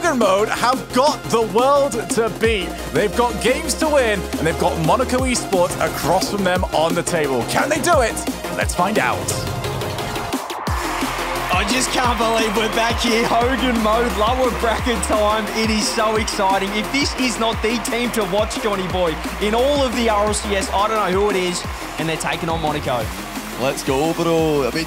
Hogan Mode have got the world to beat. They've got games to win, and they've got Monaco Esports across from them on the table. Can they do it? Let's find out. I just can't believe we're back here. Hogan Mode, lower bracket time. It is so exciting. If this is not the team to watch, Johnny Boy, in all of the RLCS, I don't know who it is, and they're taking on Monaco. Let's go, bro. I mean,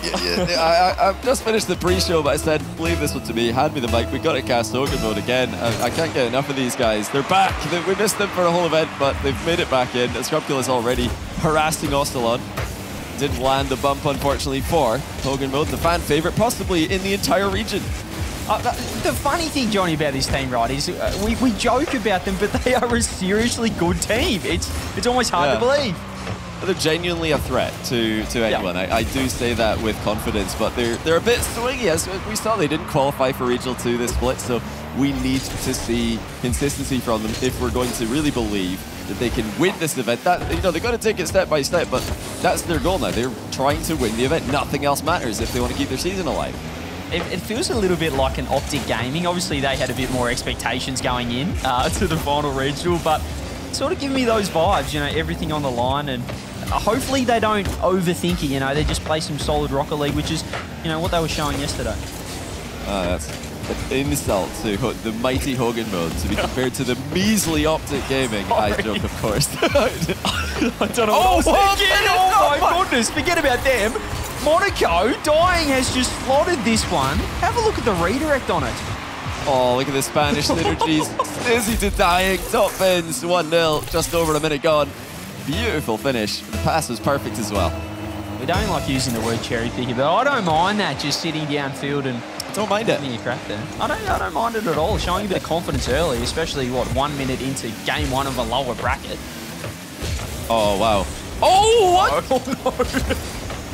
I've just finished the pre-show, but I said, leave this one to me. Hand me the mic. We've got to cast Hogan Mode again. I can't get enough of these guys. They're back. We missed them for a whole event, but they've made it back in. Scrubkill is already harassing Ostalon. Didn't land the bump, unfortunately, for Hogan Mode, the fan favorite, possibly in the entire region. The funny thing, Johnny, about this team, right, is we joke about them, but they are a seriously good team. It's almost hard to believe. They're genuinely a threat to anyone. Yeah. I do say that with confidence, but they're a bit swingy. As we saw, they didn't qualify for Regional 2 this split, so we need to see consistency from them if we're going to really believe that they can win this event. That, you know, they've got to take it step by step, but that's their goal now. They're trying to win the event. Nothing else matters if they want to keep their season alive. It feels a little bit like an Optic Gaming. Obviously, they had a bit more expectations going in to the final regional, but sort of give me those vibes, you know, everything on the line, and hopefully they don't overthink it, you know, they just play some solid Rocket League, which is, you know, what they were showing yesterday. That's an insult to the mighty Hogan Mode to be compared to the measly Optic Gaming. I joke, of course. I don't know what I was thinking. Oh my goodness, forget about them. Monaco, Dying has just slotted this one. Have a look at the redirect on it. Oh, look at the Spanish synergies. Stizzy to Dying, top bins, 1-0, just over a minute gone. Beautiful finish. The pass was perfect as well. We don't like using the word cherry picker, but I don't mind that, just sitting downfield and don't mind it. Giving you crap there. I don't mind it at all. Showing a bit of confidence early, especially, what, 1 minute into game one of a lower bracket. Oh, wow. Oh, what? Oh, no.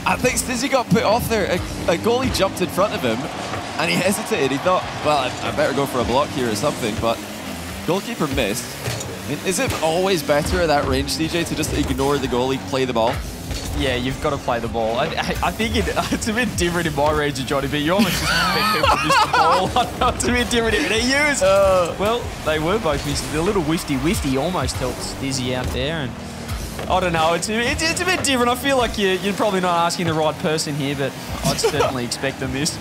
I think Stizzy got put off there. A goalie jumped in front of him, and he hesitated. He thought, well, I better go for a block here or something, but goalkeeper missed. I mean, is it always better at that range, CJ, to just ignore the goalie, play the ball? Yeah, you've got to play the ball. I think it's a bit different in my range of Johnny, but you almost just expect people to miss the ball. It's a bit different in EUs. Well, they were both missing. The little whifty almost helped Stizzy out there, and I don't know. It's a bit different. I feel like you're probably not asking the right person here, but I'd certainly expect a miss.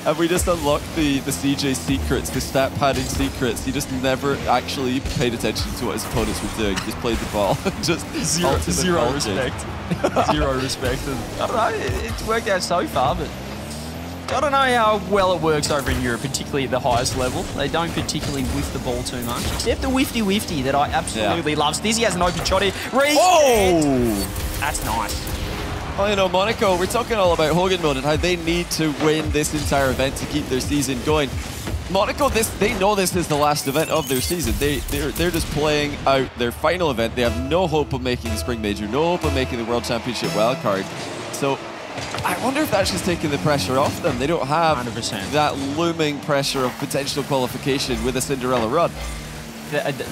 Have we just unlocked the CJ secrets, the stat padding secrets? He just never actually paid attention to what his opponents were doing. He just played the ball. Just zero respect. Zero respect. And I don't know, it's worked out so far, but I don't know how well it works over in Europe, particularly at the highest level. They don't particularly whiff the ball too much, except the whifty that I absolutely love. Stizzy has an open shot here. Oh! That's nice. Well, you know, Monaco, we're talking all about Hogan Mode and how they need to win this entire event to keep their season going. Monaco, they know this is the last event of their season. They're just playing out their final event. They have no hope of making the Spring Major, no hope of making the World Championship wildcard. So I wonder if that's just taking the pressure off them. They don't have 100%. that looming pressure of potential qualification with a Cinderella run.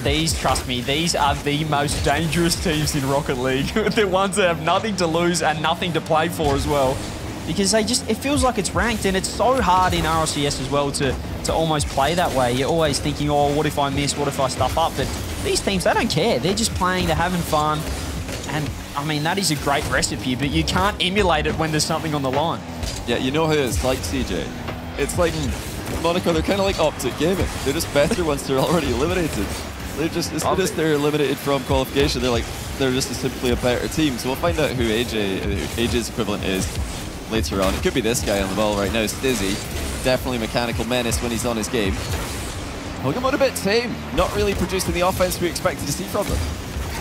These, trust me, these are the most dangerous teams in Rocket League. The ones that have nothing to lose and nothing to play for as well. Because it feels like it's ranked, and it's so hard in RLCS as well to almost play that way. You're always thinking, oh, what if I miss? What if I stuff up? But these teams, they don't care. They're just playing, they're having fun. And, I mean, that is a great recipe, but you can't emulate it when there's something on the line. Yeah, you know who it's like, CJ. It's like Monaco, they're kind of like Optic Gaming. They're just better once they're already eliminated. They're just, as soon as they're eliminated from qualification, they're just simply a better team. So we'll find out who AJ's equivalent is later on. It could be this guy on the ball right now, Stizzy. Definitely mechanical menace when he's on his game. Hogan Mode a bit tame, not really producing the offense we expected to see from them.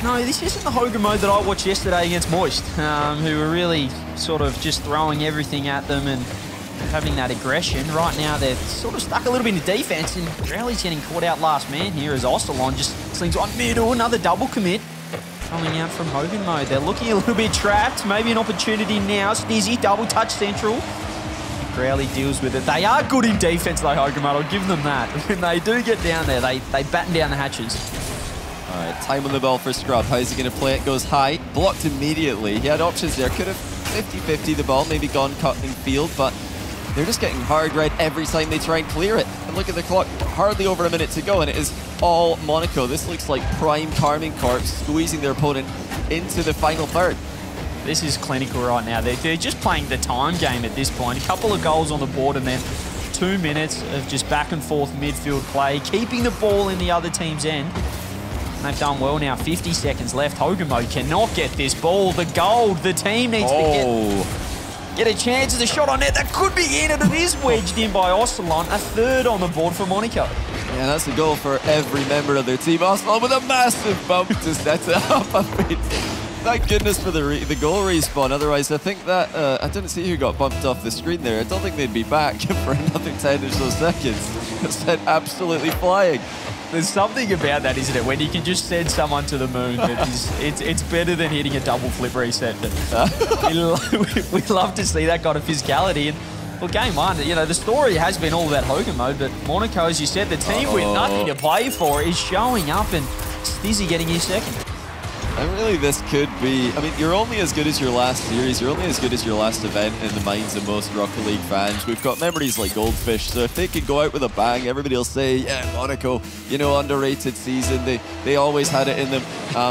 No, this isn't the Hogan Mode that I watched yesterday against Moist, who were really sort of just throwing everything at them and having that aggression. Right now, they're sort of stuck a little bit in defense, and Rowley's getting caught out last man here as Ostalon just slings on middle, another double commit. Coming out from Hogan Mode. They're looking a little bit trapped. Maybe an opportunity now. Stizzy, double touch central. Rowley deals with it. They are good in defense, though, Hogan Mode. I'll give them that. When they do get down there, they batten down the hatches. All right, time on the ball for Scrub. How's he going to play it? Goes high. Blocked immediately. He had options there. Could have 50-50 the ball. Maybe gone cut in field, but they're just getting hard right every time they try and clear it. And look at the clock, hardly over a minute to go, and it is all Monaco. This looks like prime Carmine Corp squeezing their opponent into the final third. This is clinical right now. They're just playing the time game at this point. A couple of goals on the board and then 2 minutes of just back and forth midfield play, keeping the ball in the other team's end. And they've done well now. 50 seconds left. Hogan cannot get this ball. The gold, the team needs to get a chance of the shot on net. That could be in, and it is wedged in by Ocelon. A third on the board for Monaco. Yeah, that's a goal for every member of their team. Ocelon with a massive bump to set it up. I mean, thank goodness for the goal respawn. Otherwise, I think that I didn't see who got bumped off the screen there. I don't think they'd be back for another 10 or so seconds. It's absolutely flying. There's something about that, isn't it? When you can just send someone to the moon. It's better than hitting a double flip reset. But we love to see that kind of physicality. And well, game one, you know, the story has been all about Hogan mode, but Monaco, as you said, the team with nothing to play for is showing up, and Stizzy getting his second. And really, this could be, I mean, you're only as good as your last series. You're only as good as your last event in the minds of most Rocket League fans. We've got memories like Goldfish, so if they could go out with a bang, everybody will say, yeah, Monaco, you know, underrated season. They always had it in them.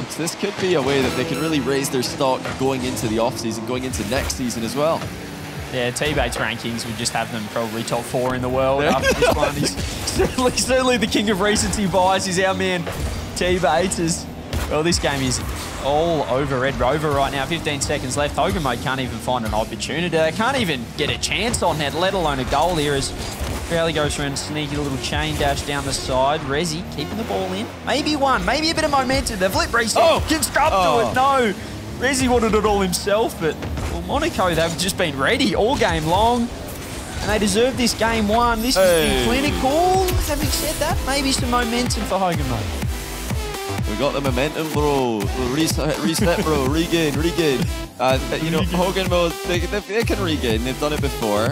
So this could be a way that they can really raise their stock going into the off-season, going into next season as well. Yeah, T-Bates rankings would just have them probably top 4 in the world after this one. He's certainly the king of recency bias. Is our man T-Bates. Well, this game is all over Red Rover right now. 15 seconds left. Hogan can't even find an opportunity. They can't even get a chance on net, let alone a goal here, as Crowley goes for a sneaky little chain dash down the side. Rezi keeping the ball in. Maybe one, maybe a bit of momentum. The flip reset. Can scrub to it. No. Rezi wanted it all himself, but well, Monaco, they've just been ready all game long. And they deserve this game one. This has been clinical. Having said that, maybe some momentum for Hogan, We got the momentum, bro. Reset, bro. Regain. You know, Hogan mode, they can regain. They've done it before.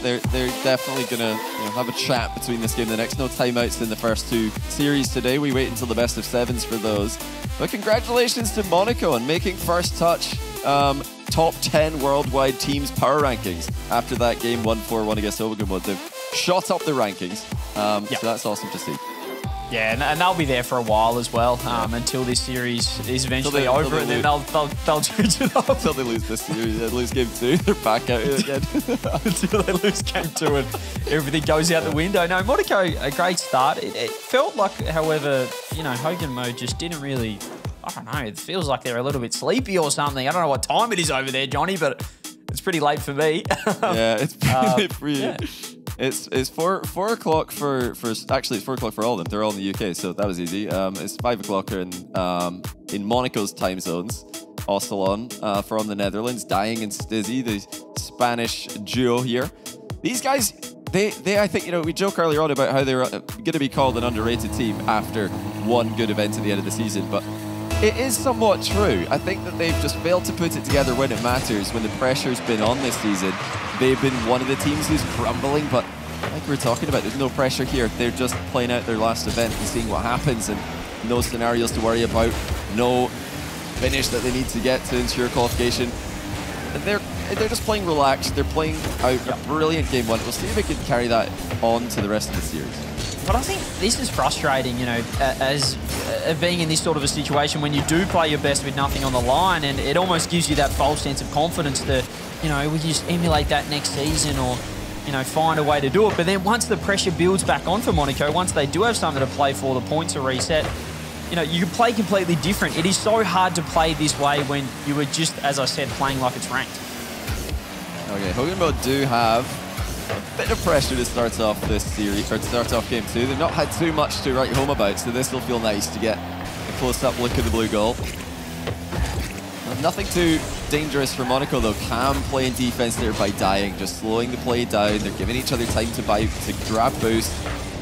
They're definitely gonna have a chat between this game and the next. No timeouts in the first 2 series today. We wait until the best of 7s for those. But congratulations to Monaco on making first touch top 10 worldwide teams power rankings after that game 1-4-1 against Hogan mode. They've shot up the rankings. So that's awesome to see. Yeah, and they'll be there for a while as well, until this series is eventually over, and then they'll change it up. Until they lose this series, they lose game 2, they're back out again. Until they lose game 2 and everything goes out the window. No, Monaco, a great start. It felt like, however, you know, Hogan mode just didn't really, I don't know, it feels like they're a little bit sleepy or something. I don't know what time it is over there, Johnny, but it's pretty late for me. Yeah, it's pretty yeah. It's 4 o'clock for actually it's 4 o'clock for all of them. They're all in the UK, so that was easy. It's 5 o'clock in Monaco's time zones. Ocelon from the Netherlands, Dying and Stizzy, the Spanish duo here. These guys, they I think, you know, we joke earlier on about how they're going to be called an underrated team after one good event at the end of the season, but it is somewhat true. I think that they've just failed to put it together when it matters, when the pressure's been on this season. They've been one of the teams who's crumbling, but like we were talking about, there's no pressure here. They're just playing out their last event and seeing what happens, and no scenarios to worry about, no finish that they need to get to ensure qualification. And they're just playing relaxed. They're playing out a brilliant game one. We'll see if they can carry that on to the rest of the series. But I think this is frustrating, you know, as being in this sort of a situation when you do play your best with nothing on the line, and it almost gives you that false sense of confidence to, you know, we just emulate that next season, or, you know, find a way to do it. But then once the pressure builds back on for Monaco, once they do have something to play for, the points are reset, you know, you can play completely different. It is so hard to play this way when you were just, as I said, playing like it's ranked. Okay, Hogan mode do have a bit of pressure to start off this series, or to start off game 2. They've not had too much to write home about, so this will feel nice to get a close-up look at the blue goal. Nothing too dangerous for Monaco though. Calm playing defense there by Dying, just slowing the play down. They're giving each other time to grab boost.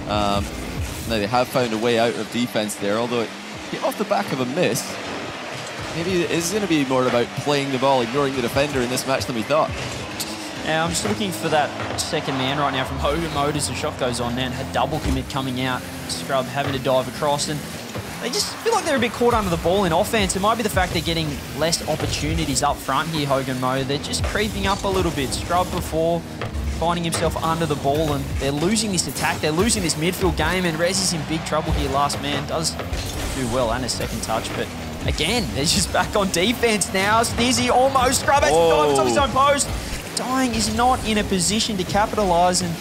Now they have found a way out of defense there, although it came off the back of a miss. Maybe it is going to be more about playing the ball, ignoring the defender in this match than we thought. Yeah, I'm just looking for that second man right now from Hogan mode as the shot goes on, man. A double commit coming out, Scrub having to dive across, and they just feel like they're a bit caught under the ball in offense. It might be the fact they're getting less opportunities up front here, Hogan mode. They're just creeping up a little bit. Scrub before, finding himself under the ball, and they're losing this attack. They're losing this midfield game, and Rez is in big trouble here. Last man does do well and a second touch, but again, they're just back on defense now. Snizzy almost scrub it. Dives on his own post. Dying is not in a position to capitalize, and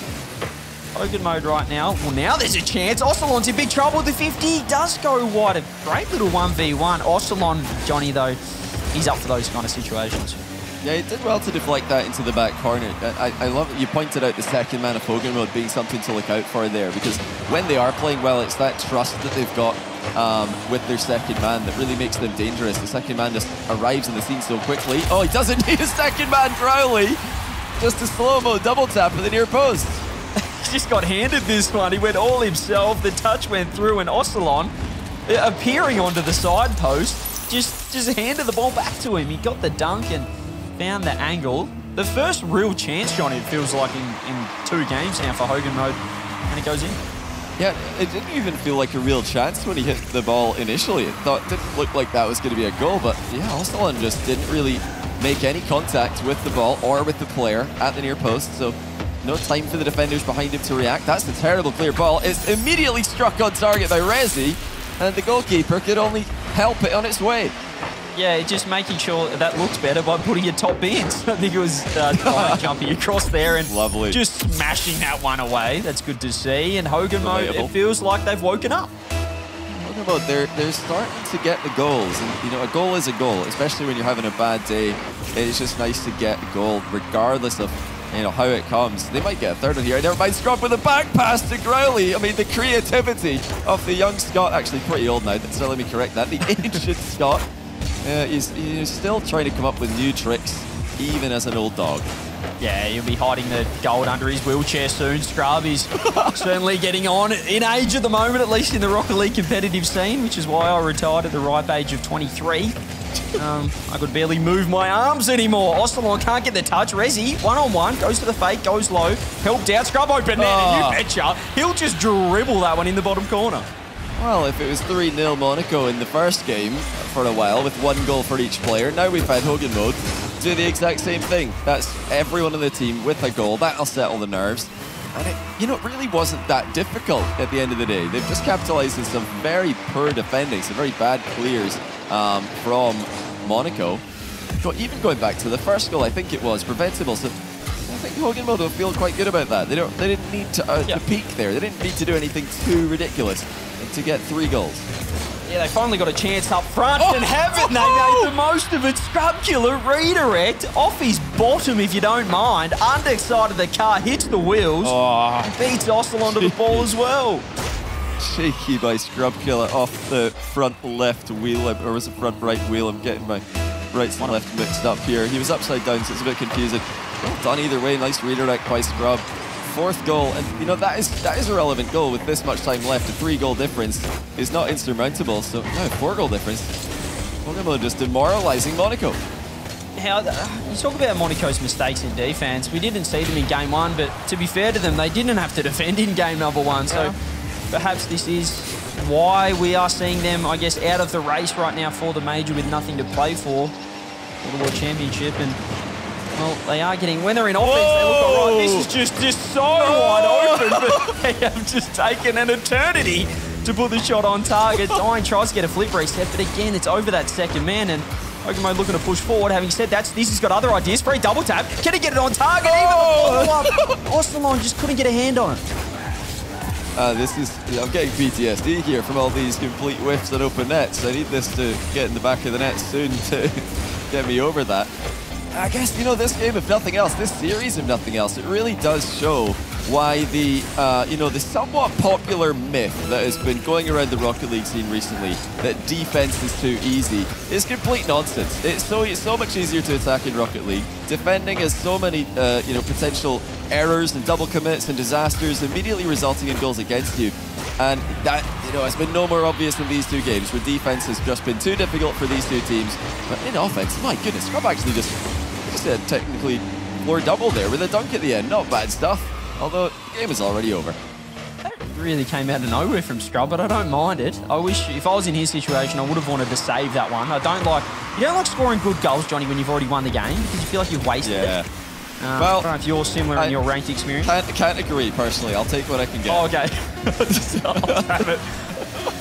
Hogan mode right now. Well, now there's a chance. Ocelon's in big trouble. The 50 does go wide. A great little 1v1. Ocelon, Johnny, though, he's up for those kind of situations. Yeah, he did well to deflect that into the back corner. I love it. You pointed out the second man of Hogan mode being something to look out for there, because when they are playing well, it's that trust that they've got with their second man that really makes them dangerous. The second man just arrives in the scene so quickly. Oh, he doesn't need a second man, Crowley. Just a slow-mo double tap at the near post. He just got handed this one. He went all himself. The touch went through, and Ocelon, appearing onto the side post, just handed the ball back to him. He got the dunk and found the angle. The first real chance, Johnny, it feels like in 2 games now for Hogan mode, and it goes in. Yeah, it didn't even feel like a real chance when he hit the ball initially. It didn't look like that was going to be a goal, but yeah, Ocelon just didn't really make any contact with the ball or with the player at the near post, so no time for the defenders behind him to react. That's a terrible clear ball. It's immediately struck on target by Rezi, and the goalkeeper could only help it on its way. Yeah, just making sure that looks better by putting your top bins. I think it was jumping across there and lovely, just smashing that one away. That's good to see. And Hogan mode, it feels like they've woken up. Hogan mode, they're starting to get the goals. And, you know, a goal is a goal, especially when you're having a bad day. It's just nice to get a goal, regardless of, you know, how it comes. They might get a third in here. Never mind, Scrub with a back pass to Growley. I mean, the creativity of the young Scot, actually pretty old now, so let me correct that. The ancient Scot. He's still trying to come up with new tricks, even as an old dog. Yeah, he'll be hiding the gold under his wheelchair soon, Scrub. He's certainly getting on in age at the moment, at least in the Rocket League competitive scene, which is why I retired at the ripe age of 23. I could barely move my arms anymore. Ocelon can't get the touch. Rezi, one-on-one, goes to the fake, goes low, helped out. Scrub open net, and you betcha, he'll just dribble that one in the bottom corner. Well, if it was 3-0 Monaco in the first game for a while, with 1 goal for each player, now we've had Hogan mode do the exact same thing. That's everyone on the team with a goal. That'll settle the nerves. And it really wasn't that difficult at the end of the day. They've just capitalized on some very poor defending, some very bad clears from Monaco. But even going back to the first goal, I think it was preventable. So I think Hogan mode will feel quite good about that. They didn't need to peak there. They didn't need to do anything too ridiculous to get 3 goals. Yeah, they finally got a chance up front, and haven't they made the most of it? Scrub Killer redirect off his bottom, if you don't mind. Underside of the car hits the wheels, and beats Ocelon to the ball as well. Shaky by Scrub Killer off the front left wheel, or was it front right wheel? I'm getting my rights and left mixed up here. He was upside down, so it's a bit confusing. Well done either way. Nice redirect by Scrub. 4th goal, and you know that is a relevant goal with this much time left. A 3-goal difference is not insurmountable. So now 4-goal difference. Monaco just demoralising Monaco. You talk about Monaco's mistakes in defence. We didn't see them in game 1, but to be fair to them, they didn't have to defend in game number 1. So perhaps this is why we are seeing them, I guess, out of the race right now for the major with nothing to play for the World Championship. And well, they are getting, when they're in offense, they look all right. This is just so wide open, but they have just taken an eternity to put the shot on target. Dying tries to get a flip reset, but again, it's over that second man, and Hogan mode looking to push forward. Having said that, this has got other ideas. Free double tap. Can he get it on target? Even the follow-up. Ocelon just couldn't get a hand on it. I'm getting PTSD here from all these complete whiffs at open nets. I need this to get in the back of the net soon to get me over that. I guess, you know, this game, if nothing else, this series, if nothing else, it really does show why the, the somewhat popular myth that has been going around the Rocket League scene recently, that defense is too easy, is complete nonsense. It's so much easier to attack in Rocket League. Defending has so many, potential errors and double commits and disasters, immediately resulting in goals against you. And that, has been no more obvious in these 2 games, where defense has just been too difficult for these 2 teams. But in offense, my goodness, Scrub actually just technically floor double there with a dunk at the end. Not bad stuff, although the game is already over. That really came out of nowhere from Scrub, but I don't mind it. I wish, if I was in his situation, I would have wanted to save that one. You don't like scoring good goals, Johnny, when you've already won the game, because you feel like you've wasted it. I don't know if you're similar in your ranked experience. Can't agree, personally. I'll take what I can get. Oh, okay. I'll have it.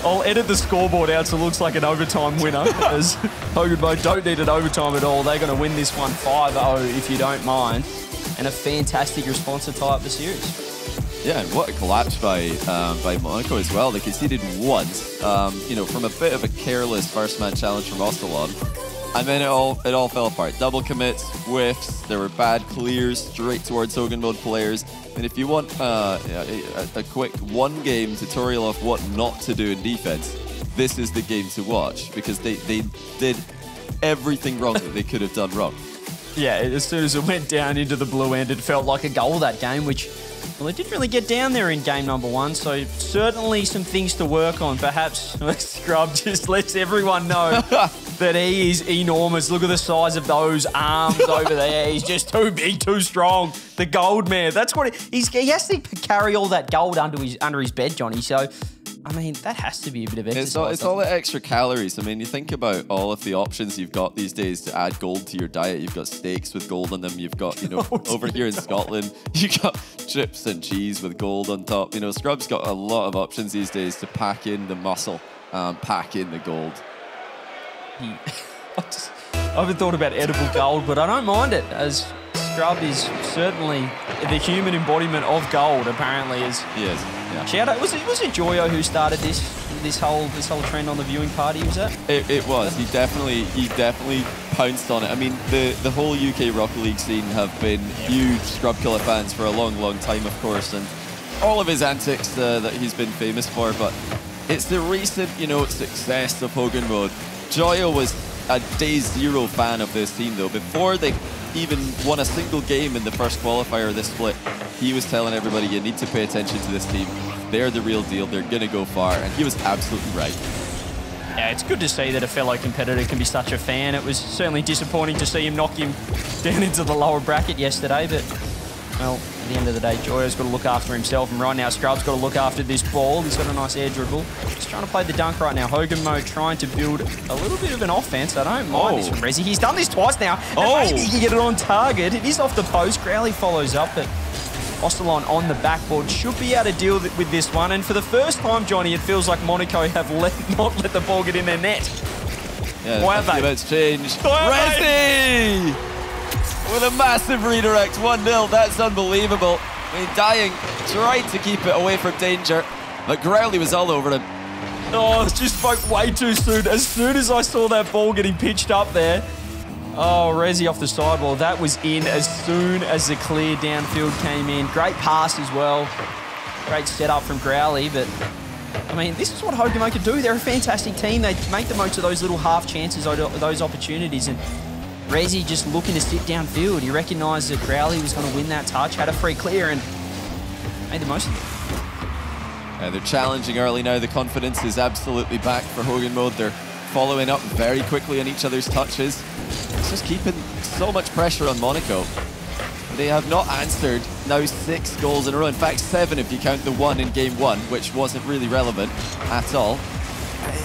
I'll edit the scoreboard out so it looks like an overtime winner, as Hogan Mode don't need an overtime at all. They're going to win this one 5-0, if you don't mind. And a fantastic response to tie up the series. Yeah, and what a collapse by Monaco as well. They conceded once, you know, from a bit of a careless first-man challenge from Osterlon. And then it all fell apart. Double commits, whiffs, there were bad clears straight towards Hogan Mode players. And if you want a quick one-game tutorial of what not to do in defense, this is the game to watch, because they did everything wrong that they could have done wrong. Yeah, as soon as it went down into the blue end, it felt like a goal that game, which, well, it didn't really get down there in game number 1, so certainly some things to work on. Perhaps Scrub just lets everyone know that he is enormous. Look at the size of those arms over there. He's just too big, too strong. The gold man. That's what he has to carry all that gold under his bed, Johnny. So, I mean, that has to be a bit of exercise. It's all the extra calories. I mean, you think about all of the options you've got these days to add gold to your diet. You've got steaks with gold on them. You've got, you know, over here in Scotland, you've got chips and cheese with gold on top. You know, Scrub's got a lot of options these days to pack in the muscle, pack in the gold. I haven't thought about edible gold, but I don't mind it, as Scrub is certainly the human embodiment of gold, apparently. He is. Yeah. Shout out, was it Joyo who started this whole trend on the viewing party? Was that? It was. He definitely pounced on it. I mean, the whole UK Rocket League scene have been huge Scrub Killer fans for a long time, of course, and all of his antics that he's been famous for. But it's the recent, you know, success of Hogan Mode. Joyo was a day zero fan of this team, though. Before they even won a single game in the first qualifier of this split, he was telling everybody, you need to pay attention to this team. They're the real deal. They're going to go far. And he was absolutely right. Yeah, it's good to see that a fellow competitor can be such a fan. It was certainly disappointing to see him knock him down into the lower bracket yesterday, but, well, at the end of the day, Joyo's got to look after himself, and right now Scrub's got to look after this ball. He's got a nice air dribble. He's trying to play the dunk right now. Hogan Mode trying to build a little bit of an offense. I don't mind this from Rezi. He's done this twice now, and maybe he can get it on target. It is off the post. Crowley follows up, but Osterlon on the backboard should be able to deal with this one. And for the first time, Johnny, it feels like Monaco have not let the ball get in their net. Yeah, why have they? It's changed. Rezi! With a massive redirect, 1-0. That's unbelievable. I mean, Dying tried to keep it away from danger, but Growley was all over him. Oh, it just spoke way too soon. As soon as I saw that ball getting pitched up there, oh, Rezi off the sidewall. That was in as soon as the clear downfield came in. Great pass as well. Great setup from Growley, but I mean, this is what Hogan Mode can do. They're a fantastic team. They make the most of those little half chances, those opportunities, and Rezi just looking to sit downfield. He recognised that Growley was going to win that touch, had a free clear, and made the most of it. Yeah, they're challenging early now. The confidence is absolutely back for Hogan Mode. They're following up very quickly on each other's touches. It's just keeping so much pressure on Monaco. They have not answered now 6 goals in a row. In fact, 7 if you count the one in game 1, which wasn't really relevant at all.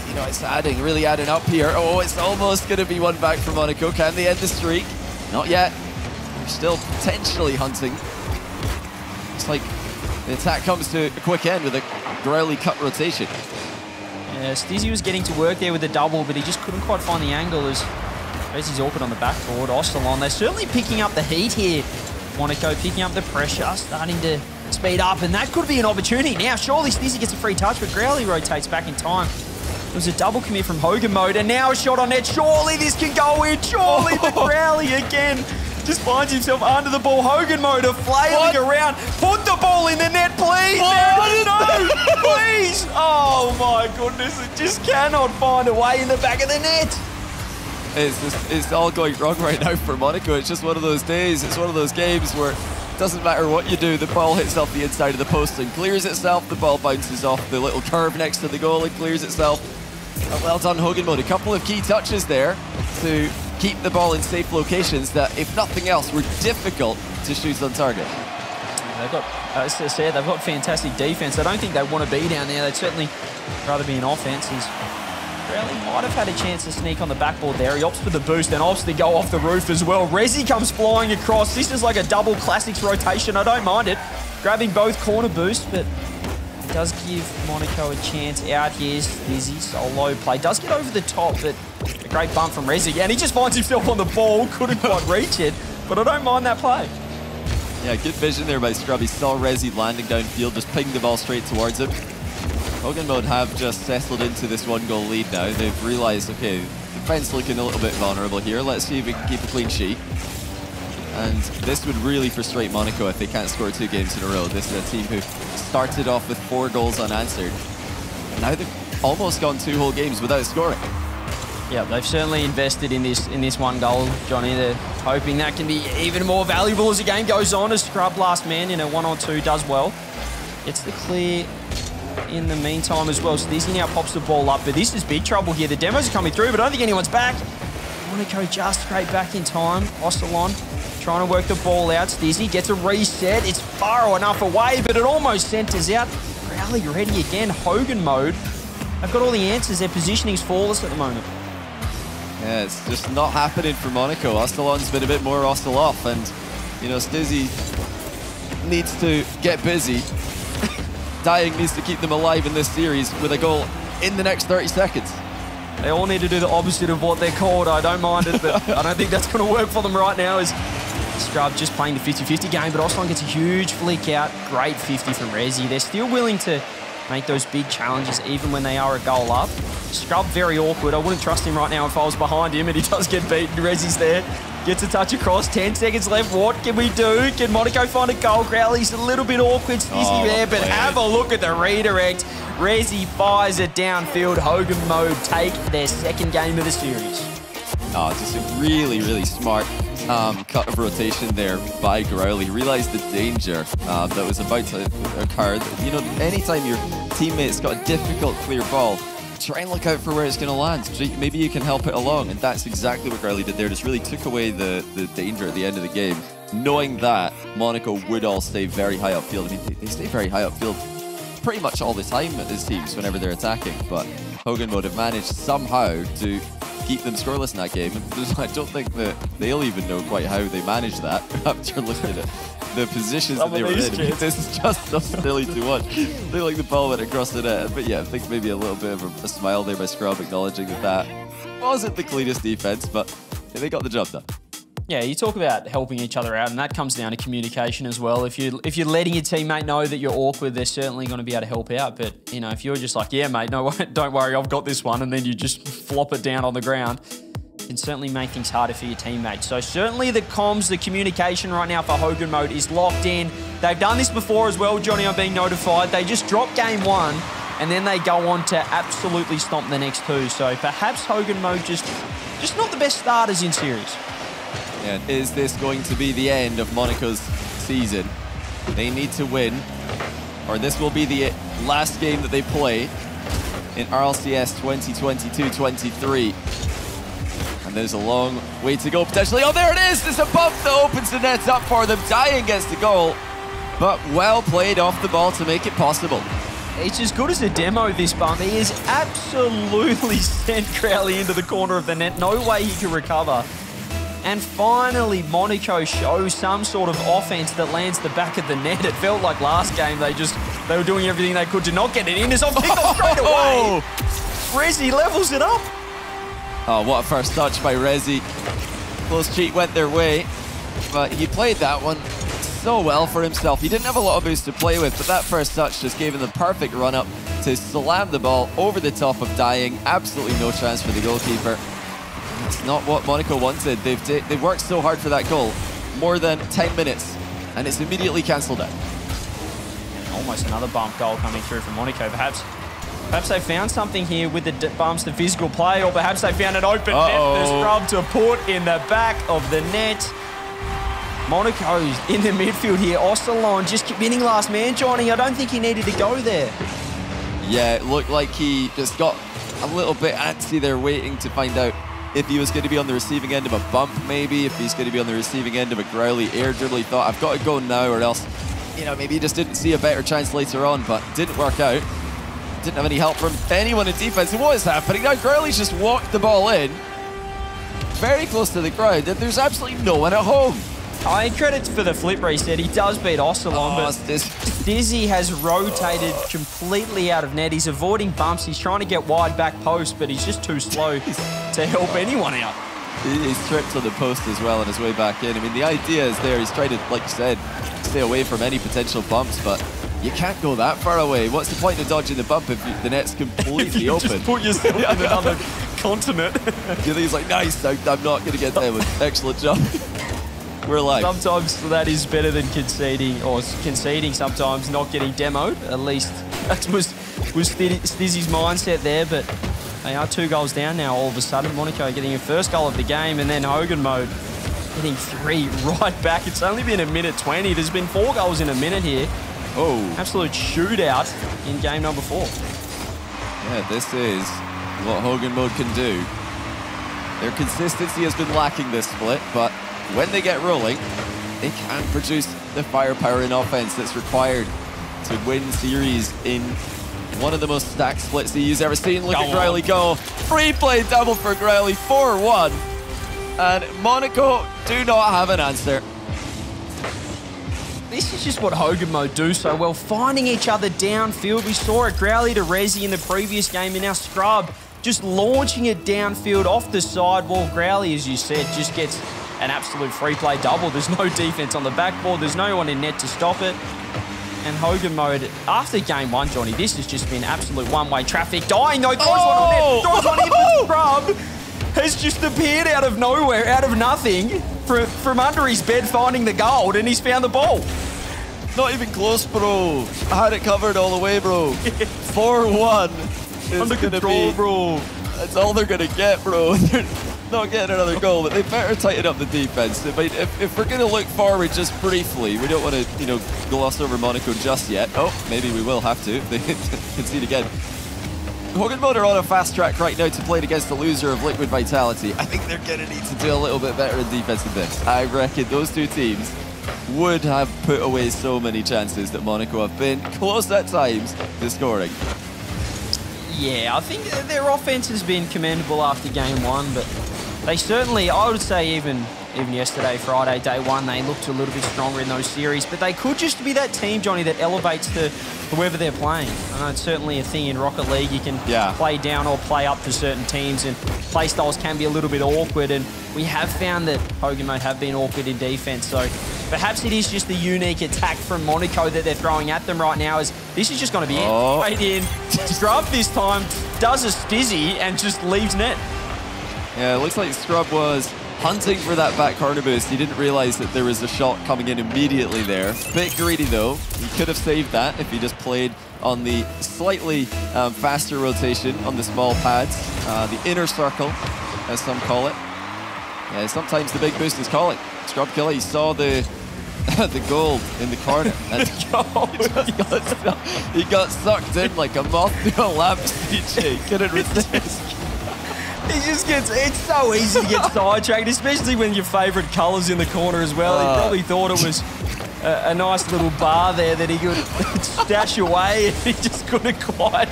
You know, it's really adding up here. Oh, it's almost going to be one back for Monaco. Can they end the streak? Not yet. They're still potentially hunting. It's like the attack comes to a quick end with a Growley cut rotation. Yeah, Stizzy was getting to work there with the double, but he just couldn't quite find the angle as Rezi's awkward on the backboard. Osterlon, they're certainly picking up the heat here. Monaco picking up the pressure, starting to speed up, and that could be an opportunity. Now, surely Stizzy gets a free touch, but Growley rotates back in time. It was a double commit from Hogan Mode, and now a shot on net. Surely this can go in. Surely, but Growley again just finds himself under the ball. Hogan Mode flailing around. Put the ball in the net, please. No, please. Oh, my goodness. It just cannot find a way in the back of the net. It's all going wrong right now for Monaco. It's just one of those days. It's one of those games where it doesn't matter what you do. The ball hits off the inside of the post and clears itself. The ball bounces off the little curve next to the goal and clears itself. Well done, Hogan Mode. A couple of key touches there to keep the ball in safe locations that, if nothing else, were difficult to shoot on target. They've got, as I said, they've got fantastic defense. I don't think they want to be down there. They'd certainly rather be in offense. Crowley might have had a chance to sneak on the backboard there. He opts for the boost and opts to go off the roof as well. Rezi comes flying across. This is like a double classics rotation. I don't mind it. Grabbing both corner boosts, but it does give Monaco a chance out here. Stizzy, solo play. Does get over the top, but a great bump from Rezi. And he just finds himself on the ball. Couldn't quite reach it, but I don't mind that play. Yeah, good vision there by Scrub. He saw Rezi landing downfield, just pinged the ball straight towards him. Hogan Mode have just settled into this 1-goal lead now. They've realised, okay, defence looking a little bit vulnerable here. Let's see if we can keep a clean sheet. And this would really frustrate Monaco if they can't score 2 games in a row. This is a team who started off with 4 goals unanswered. Now they've almost gone 2 whole games without scoring. Yeah, they've certainly invested in this 1 goal, Johnny. They're hoping that can be even more valuable as the game goes on, as Scrub last man in a 1-on-2 does well. Gets the clear in the meantime as well. Stizzy now pops the ball up, but this is big trouble here. The demos are coming through, but I don't think anyone's back. Monaco just straight back in time. Ocelon trying to work the ball out. Stizzy gets a reset. It's far enough away, but it almost centres out. Crowley ready again. Hogan Mode. They've got all the answers. Their positioning's flawless at the moment. Yeah, it's just not happening for Monaco. Ocelon's been a bit more Ostel off, and, you know, Stizzy needs to get busy. Dying needs to keep them alive in this series with a goal in the next 30 seconds. They all need to do the opposite of what they're called. I don't mind it, but I don't think that's going to work for them right now. As Scrub just playing the 50-50 game, but Ocelon gets a huge flick out. Great 50 from Rezi. They're still willing to make those big challenges even when they are a goal up. Scrub very awkward. I wouldn't trust him right now if I was behind him, and he does get beaten. Rezi's there. Gets a touch across. 10 seconds left. What can we do? Can Monaco find a goal? Crowley's a little bit awkward. Stizzy there, but have a look at the redirect. Rezi fires it downfield. Hogan Mode take their 2nd game of the series. Oh, just a really, really smart cut of rotation there by Crowley. He realised the danger that was about to occur. You know, anytime your teammate's got a difficult clear ball, try and look out for where it's going to land. Maybe you can help it along, and that's exactly what Crowley did there. Just really took away the danger at the end of the game, knowing that Monaco would all stay very high upfield. I mean, they stay very high upfield pretty much all the time at these teams whenever they're attacking, but Hogan would have managed somehow to keep them scoreless in that game. I don't think that they'll even know quite how they managed that after looking at the positions that they were in. This is just so silly to watch. They like the ball went across the net. But yeah, I think maybe a little bit of a smile there by Scrub, acknowledging that wasn't the cleanest defense, but they got the job done. Yeah, you talk about helping each other out, and that comes down to communication as well. If you're letting your teammate know that you're awkward, they're certainly going to be able to help out. But, you know, if you're just like, yeah, mate, no, don't worry, I've got this one, and then you just flop it down on the ground, it can certainly make things harder for your teammates. So certainly the comms, the communication right now for Hogan Mode is locked in. They've done this before as well, Johnny, I'm being notified. They just drop game 1, and then they go on to absolutely stomp the next 2. So perhaps Hogan Mode just not the best starters in series. Yeah, is this going to be the end of Monaco's season? They need to win, or this will be the last game that they play in RLCS 2022-23. And there's a long way to go, potentially. Oh, there it is! There's a bump that opens the nets up for them. Dying gets the goal, but well played off the ball to make it possible. It's as good as a demo, this bump. He has absolutely sent Crowley into the corner of the net. No way he can recover. And finally, Monaco shows some sort of offense that lands the back of the net. It felt like last game they were doing everything they could to not get it in. It's on kickoff straight away. Rezi levels it up. Oh, what a first touch by Rezi. Close cheat went their way, but he played that one so well for himself. He didn't have a lot of boost to play with, but that first touch just gave him the perfect run-up to slam the ball over the top of Dying. Absolutely no chance for the goalkeeper. It's not what Monaco wanted. They've worked so hard for that goal, more than 10 minutes, and it's immediately cancelled out. Almost another bump goal coming through from Monaco. Perhaps they found something here with the bumps, the physical play, or perhaps they found an open net. The scrub to put in the back of the net. Monaco's in the midfield here. Ocelon just winning last man, Johnny. I don't think he needed to go there. Yeah, it looked like he just got a little bit antsy there, waiting to find out if he was going to be on the receiving end of a bump, maybe, if he's going to be on the receiving end of a Crowley air dribble. He thought, I've got to go now, or else, you know, maybe he just didn't see a better chance later on, but didn't work out. didn't have any help from anyone in defense. And what is happening now? Growley's just walked the ball in very close to the ground, and there's absolutely no one at home. Credit for the flip reset. He does beat Ocelon, but Stizzy has rotated completely out of net. He's avoiding bumps. He's trying to get wide back post, but he's just too slow to help anyone out. He's tripped on the post as well on his way back in. I mean, the idea is there. He's trying to, like you said, stay away from any potential bumps, but you can't go that far away. What's the point of dodging the bump if the net's completely open? Just put yourself in another continent. He's like, nice, I'm not going to get there with excellent job. We're live. Sometimes that is better than conceding, or conceding sometimes, not getting demoed. At least that was Stizzy's mindset there, but they are 2 goals down now all of a sudden. Monaco getting a first goal of the game, and then Hogan mode getting 3 right back. It's only been a minute 20. There's been 4 goals in a minute here. Oh. Absolute shootout in game number 4. Yeah, this is what Hogan mode can do. Their consistency has been lacking this split, but when they get rolling, they can produce the firepower in offense that's required to win series in one of the most stacked splits he's ever seen. Look at Growley go. Free play double for Growley, 4-1. And Monaco do not have an answer. This is just what Hogan mode do so well, finding each other downfield. We saw it, Growley to Resi in the previous game, and now Scrub just launching it downfield off the sidewall. Growley, as you said, just gets an absolute free play double. There's no defense on the backboard. There's no one in net to stop it. And Hogan mode, after game 1, Johnny, this has just been absolute one-way traffic. Dying, though, throws one on net, throws one in for Scrub. Has just appeared out of nowhere, out of nothing, from under his bed finding the gold, and he's found the ball. Not even close, bro. I had it covered all the way, bro. 4-1. Under control, bro. That's all they're going to get, bro. They're not getting another goal, but they better tighten up the defense. If we're going to look forward just briefly, we don't want to, gloss over Monaco just yet. Oh, maybe we will have to if they concede again. Hogan mode are on a fast track right now to play against the loser of Liquid Vitality. I think they're going to need to do a little bit better in defense than this. I reckon those 2 teams would have put away so many chances that Monaco have been close at times to scoring. Yeah, I think their offense has been commendable after game 1, but they certainly, I would say even yesterday, Friday, day 1, they looked a little bit stronger in those series, but they could just be that team, Johnny, that elevates to whoever they're playing. I know it's certainly a thing in Rocket League. You can play down or play up to certain teams, and play styles can be a little bit awkward, and we have found that Hogan mode have been awkward in defense, so perhaps it is just the unique attack from Monaco that they're throwing at them right now, as this is just going to be it. Straight in. Scrub this time does a Stizzy and just leaves net. Yeah, it looks like Scrub was hunting for that back corner boost. He didn't realize that there was a shot coming in immediately there. Bit greedy though. He could have saved that if he just played on the slightly faster rotation on the small pads. The inner circle, as some call it. Yeah, sometimes the big boost is calling. Scrub Killer, he saw the gold in the corner. And he got sucked in like a moth to a lamp, CJ. Couldn't resist. He just it's so easy to get sidetracked, especially when your favourite colour's in the corner as well. He probably thought it was a nice little bar there that he could stash away, and he just couldn't quite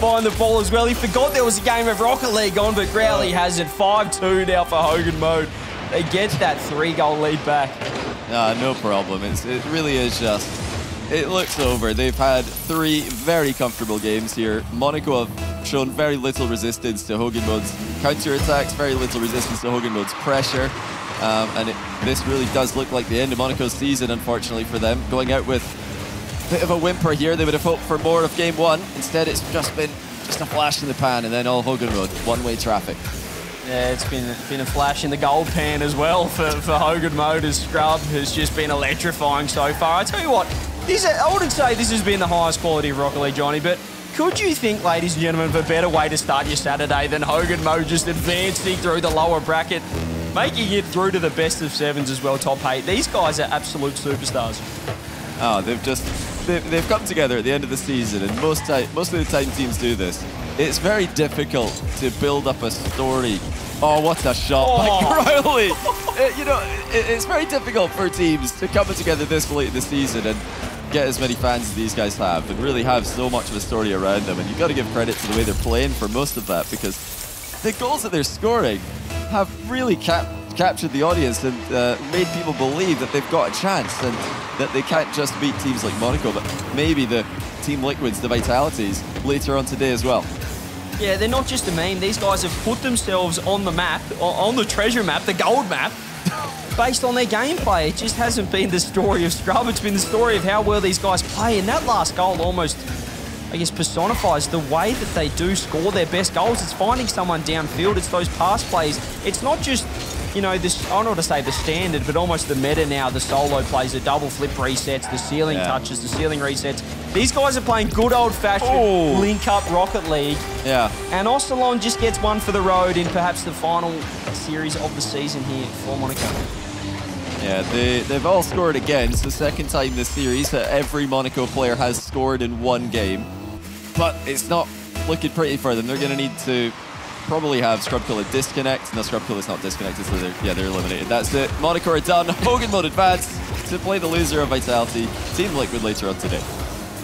find the ball as well. He forgot there was a game of Rocket League on, but Growley has it. 5-2 now for Hogan mode. They get that 3-goal lead back. No problem. It really is just, it looks over. They've had 3 very comfortable games here. Monaco have shown very little resistance to Hogan mode's counter-attacks, very little resistance to Hogan mode's pressure. This really does look like the end of Monaco's season, unfortunately for them. Going out with a bit of a whimper here. They would have hoped for more of game 1. Instead, it's just been a flash in the pan, and then all Hogan mode, one-way traffic. Yeah, it's been a flash in the gold pan as well for Hogan mode, as Scrub has just been electrifying so far. I tell you what, I wouldn't say this has been the highest quality of Rocket League, Johnny, but could you think, ladies and gentlemen, of a better way to start your Saturday than Hogan mode just advancing through the lower bracket, making it through to the best of 7s as well, top 8. These guys are absolute superstars. Oh, they've come together at the end of the season, and most of the time teams do this. It's very difficult to build up a story. Oh, what a shot by Growley! It's very difficult for teams to come together this late in the season, and get as many fans as these guys have and really have so much of a story around them. And you've got to give credit to the way they're playing for most of that, because the goals that they're scoring have really captured the audience and made people believe that they've got a chance and that they can't just beat teams like Monaco, but maybe the Team Liquids, the Vitalities, later on today as well. Yeah, they're not just a meme. These guys have put themselves on the map, on the treasure map, the gold map, based on their gameplay. It just hasn't been the story of Scrub. It's been the story of how well these guys play. And that last goal almost, I guess, personifies the way that they do score their best goals. It's finding someone downfield. It's those pass plays. It's not just, you know, this, I don't know what to say, the standard, but almost the meta now, the solo plays, the double flip resets, the ceiling touches, the ceiling resets. These guys are playing good old-fashioned link-up Rocket League. Yeah. And Ocelon just gets one for the road in perhaps the final series of the season here for Monaco. Yeah, they've all scored again. It's the second time this series that every Monaco player has scored in one game. But it's not looking pretty for them. They're going to need to probably have Scrubkilla disconnect. No, Scrubkilla's not disconnected, so they're eliminated. That's it. Monaco are done. Hogan mode advance to play the loser of Vitality. Team Liquid later on today.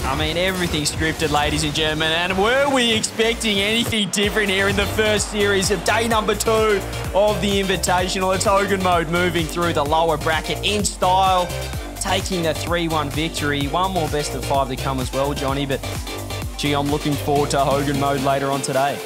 I mean, everything's scripted, ladies and gentlemen, and were we expecting anything different here in the first series of day number 2 of the Invitational? It's Hogan mode moving through the lower bracket in style, taking the 3-1 victory. One more best of 5 to come as well, Johnny, but gee, I'm looking forward to Hogan mode later on today.